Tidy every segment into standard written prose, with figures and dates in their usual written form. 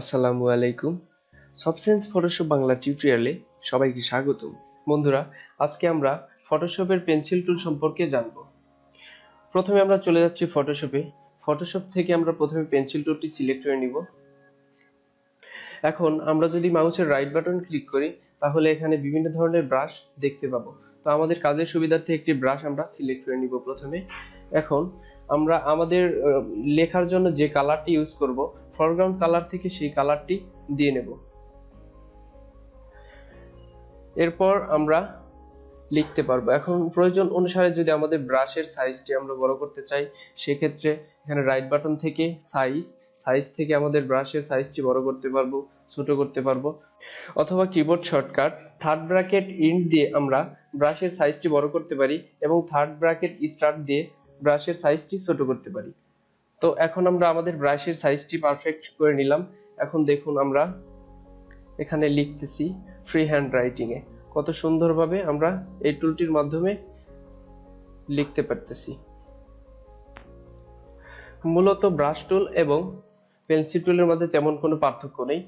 আসসালামু আলাইকুম। সবসেন্স ফটোশপ বাংলা টিউটোরিয়ালে সবাইকে স্বাগতম। বন্ধুরা, আজকে আমরা ফটোশপের পেন্সিল টুল সম্পর্কে জানব। প্রথমে আমরা চলে যাচ্ছি ফটোশপে। ফটোশপ থেকে আমরা প্রথমে পেন্সিল টুলটি সিলেক্ট করে নিব। এখন আমরা যদি মাউসের রাইট বাটন ক্লিক করি তাহলে এখানে বিভিন্ন ধরনের ব্রাশ দেখতে পাবো। তো আমাদের কাজের সুবিধার্থে একটি ব্রাশ আমরা সিলেক্ট করে নিব প্রথমে। এখন আমরা আমাদের লেখার জন্য যে কালারটি ইউজ করব, ফরগ্রাউন্ড কালার থেকে সেই কালারটি দিয়ে নেব। এরপর আমরা লিখতে পারবো। এখন প্রয়োজন অনুসারে যদি আমাদের ব্রাশের সাইজটি আমরা বড় করতে চাই, সেক্ষেত্রে এখানে রাইট বাটন থেকে সাইজ থেকে আমাদের ব্রাশের সাইজটি বড় করতে পারবো, ছোট করতে পারবো, অথবা keyboard shortcut third bracket int দিয়ে আমরা ব্রাশের সাইজটি বড় করতে পারি এবং থার্ড ব্র্যাকেট স্টার্ট দিয়ে ব্রাশের সাইজটি ছোট করতে পারি। তো এখন আমরা আমাদের ব্রাশের সাইজটি পারফেক্ট করে নিলাম। এখন দেখুন আমরা এখানে লিখতেছি ফ্রি হ্যান্ড রাইটিং এ। কত সুন্দরভাবে আমরা এই টুলটির মাধ্যমে লিখতে পারতেছি। মূলত ব্রাশ টুল এবং পেন্সিল টুলের মধ্যে তেমন কোনো পার্থক্য নেই।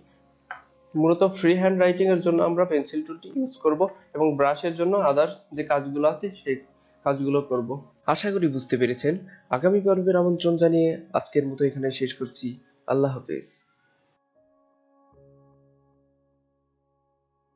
মূলত ফ্রি হ্যান্ড রাইটিং এর জন্য আমরা পেন্সিল টুলটি ইউজ করব এবং ব্রাশের জন্য আদার্স যে কাজগুলো আছে সেই কাজগুলো করব। আশা করি বুঝতে পেরেছেন। আগামী পর্বের আমন্ত্রণ জানিয়ে আজকের মতো এখানে শেষ করছি। আল্লাহ হাফেজ।